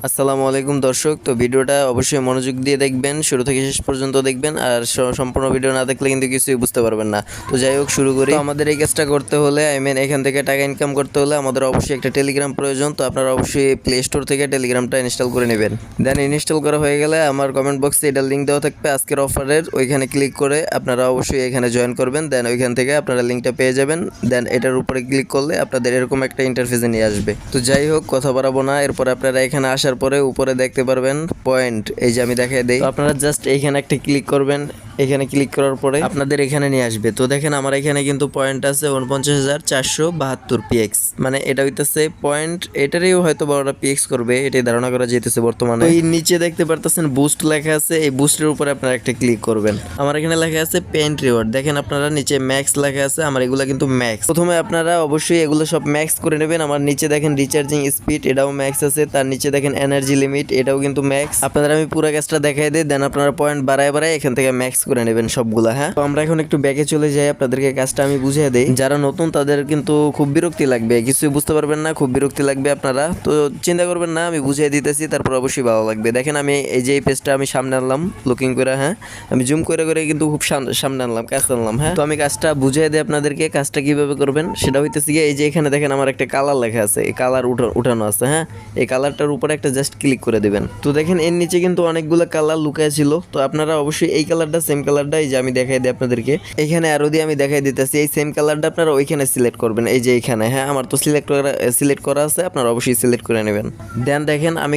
আসসালামু আলাইকুম দর্শক। তো ভিডিওটা অবশ্যই মনোযোগ দিয়ে দেখবেন, শুরু থেকে শেষ পর্যন্ত দেখবেন। আর সম্পূর্ণ ভিডিও না দেখলে কিন্তু কিছুই বুঝতে পারবেন না। তো যাই হোক, শুরু করি। তো আমাদের এই কাজটা করতে হলে এখান থেকে টাকা ইনকাম করতে হলে আমাদের অবশ্যই একটা টেলিগ্রাম প্রয়োজন। তো আপনারা অবশ্যই প্লে স্টোর থেকে টেলিগ্রামটা ইনস্টল করে নেবেন। দেন ইনস্টল করা হয়ে গেলে আমার কমেন্ট বক্সে এটার লিঙ্ক দেওয়া থাকবে আজকের অফারের, ওইখানে ক্লিক করে আপনারা অবশ্যই এখানে জয়েন করবেন। দেন ওইখান থেকে আপনারা লিঙ্কটা পেয়ে যাবেন। দেন এটার উপরে ক্লিক করলে আপনাদের এরকম একটা ইন্টারফেসে নিয়ে আসবে। তো যাই হোক, কথা বাড়াবো না। এরপর আপনারা এখানে আসার পরে উপরে দেখতে পারবেন পয়েন্ট, এই যে আমি দেখাই দেই। আপনারা জাস্ট এইখানে একটা ক্লিক করবেন। এখানে ক্লিক করার পরে আপনাদের এখানে নিয়ে আসবে। তো দেখেন আমার এখানে কিন্তু পয়েন্ট আছে ৪৯,৪৭২ পিএক্স, মানে এটা হইতেছে পয়েন্ট। এটারও হয়তো বড়টা পিএক্স করবে, এটাই ধারণা করা যেতেছে বর্তমানে। এই নিচে দেখতে পারতেছেন বুস্ট লেখা আছে, এই বুস্টের উপরে আপনারা একটা ক্লিক করবেন। আমার এখানে লেখা আছে পেন্ট রিওয়ার্ড, দেখেন আপনারা নিচে ম্যাক্স লেখা আছে, আমার এগুলো কিন্তু ম্যাক্স। প্রথমে আপনারা অবশ্যই এগুলো সব ম্যাক্স করে নেবেন। আমার নিচে দেখেন রিচার্জিং স্পিড, এটাও ম্যাক্স আছে। তার নিচে দেখেন এনার্জি লিমিট, এটাও কিন্তু ম্যাক্স। আপনাদের আমি পুরো কাজটা দেখাই দিই, দেন আপনারা পয়েন্ট বাড়ায় এখান থেকে ম্যাক্স করে নেবেন সবগুলা। হ্যাঁ, তো আমরা এখন একটু ব্যাকে চলে যাই, আপনাদেরকে কাজটা আমি বুঝিয়ে দেই। যারা নতুন তাদের কিন্তু খুব বিরক্তি লাগবে, কিছুই বুঝতে পারবেন না, খুব বিরক্তি লাগবে। আপনারা তো চিন্তা করবেন না, আমি বুঝিয়ে দিতেছি, তারপর অবশ্যই ভালো লাগবে। দেখেন আমি এই যে এই পেজটা আমি সামনে আনলাম লুকিং করে। হ্যাঁ, আমি জুম করে কিন্তু খুব সামনে আনলাম, কাছে আনলাম। হ্যাঁ, তো আমি কাজটা বুঝিয়ে দিই আপনাদেরকে, কাজটা কিভাবে করবেন সেটা হইতেছে গিয়ে এই যে এখানে দেখেন আমার একটা কালার লেখা আছে, এই কালার উঠানো আছে। হ্যাঁ, এই কালারটার উপরে একটা জাস্ট ক্লিক করে দিবেন। তো দেখেন এর নিচে কিন্তু অনেকগুলো কালার লুকায় ছিল। তো আপনারা অবশ্যই এই কালারটা, সেম কালারটা, এই যে আমি দেখাই দিই আপনাদেরকে, এখানে আরো দিয়ে আমি দেখাই দিতেছি। এই সেম কালারটা আপনারা ওইখানে সিলেক্ট করবেন, এই যে এখানে। হ্যাঁ, আমার তো সিলেক্ট করা আছে, আপনারা অবশ্যই সিলেক্ট করে নেবেন। দেন দেখেন আমি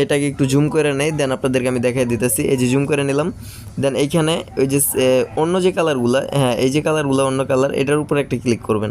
এটাকে একটু জুম করে নেই, দেন আপনাদেরকে আমি দেখাই দিতেছি। এই যে জুম করে নিলাম। দেন এইখানে ওই যে অন্য যে কালারগুলো, হ্যাঁ এই যে কালারগুলো অন্য কালার, এটার উপরে একটা ক্লিক করবেন,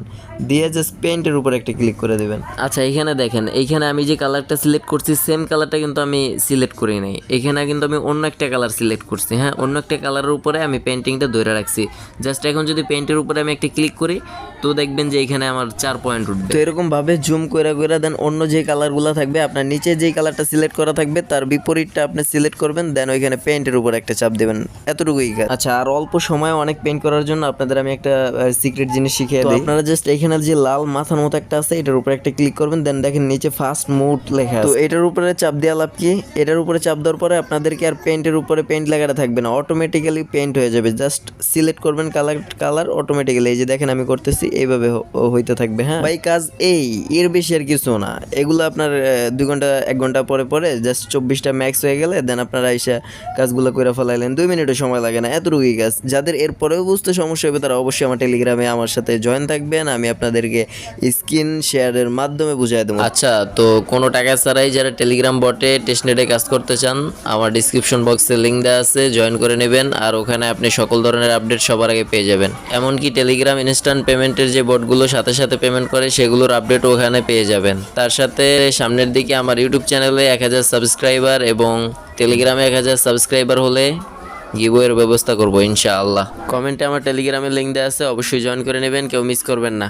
দিয়ে জাস্ট পেইন্টের উপরে একটা ক্লিক করে দেবেন। আচ্ছা, এইখানে দেখেন, এইখানে আমি যে কালারটা সিলেক্ট করছি সেম কালারটা কিন্তু আমি সিলেক্ট করি নাই, এখানে কিন্তু আমি অন্য একটা কালার সিলেক্ট করছি। হ্যাঁ, অন্য একটা কালারের উপরে আমি পেইন্টিংটা ধরে রাখছি। জাস্ট এখন যদি পেইন্টের উপরে আমি একটা ক্লিক করি, তো দেখবেন যে এখানে আমার 4 পয়েন্ট উঠবে। তো এরকম ভাবে জুম করে দেন অন্য যে কালারগুলো থাকবে, আপনার নিচে যেই কালারটা সিলেক্ট করা থাকবে তার বিপরীতটা আপনি সিলেক্ট করবেন, দেন ওইখানে পেইন্টের উপর একটা চাপ দেবেন। এতটুকুই কাজ। আচ্ছা, আর অল্প সময়ে অনেক পেইন্ট করার জন্য আপনাদের আমি একটা সিক্রেট জিনিস শিখিয়ে দিই। আপনারা জাস্ট এখানে যে লাল মাথার মতো একটা আছে, এটার উপরে একটা ক্লিক করবেন, দেন দেখেন নিচে ফাস্ট মুড লেখা আছে। তো এটার উপরে চাপ দেওয়া লাভ কি, এটার উপরে চাপ দেওয়ার পরে আপনাদেরকে আর পেইন্টের উপরে পেইন্ট লাগাটা থাকবে না, অটোমেটিক্যালি পেইন্ট হয়ে যাবে। জাস্ট সিলেক্ট করবেন কালার অটোমেটিক্যালি, এই যে দেখেন আমি করতেছি, এইভাবে হইতে থাকবে। হ্যাঁ ভাই, কাজ এর বেশি আর কিছু না। এগুলো আপনার 2 ঘন্টা 1 ঘন্টা পরে জাস্ট 24টা ম্যাক্স হয়ে গেলে দেন আপনারা এসে কাজগুলো করে ফেলাইলেন, 2 মিনিটও সময় লাগে না, এতটুকুই কাজ। যাদের এরপরেও বুঝতে সমস্যা হবে তারা অবশ্যই আমার টেলিগ্রামে আমার সাথে জয়েন থাকবেন, আমি আপনাদেরকে স্ক্রিন শেয়ারের মাধ্যমে বুঝিয়ে দেবো। আচ্ছা, তো কোনো টাকা ছাড়াই যারা টেলিগ্রাম বটে টেস্টনেটে কাজ করতে চান, আমার ডিসক্রিপশন বক্সে লিঙ্ক দেওয়া আছে, জয়েন করে নেবেন। আর ওখানে আপনি সকল ধরনের আপডেট সবার আগে পেয়ে যাবেন। এমনকি টেলিগ্রাম ইনস্ট্যান্ট পেমেন্টের যে বটগুলো সাথে সাথে পেমেন্ট করে সেগুলোর আপডেটও ওখানে পেয়ে যাবেন। তার সাথে সামনের দিকে আমার ইউটিউব চ্যানেলে 1000 সাবস্ক্রাইবার এবং টেলিগ্রামে 1000 সাবস্ক্রাইবার হলে গিভওয়ের ব্যবস্থা করবো ইনশাআল্লাহ। কমেন্টে আমার টেলিগ্রামের লিঙ্ক দেওয়া আছে, অবশ্যই জয়েন করে নেবেন, কেউ মিস করবেন না।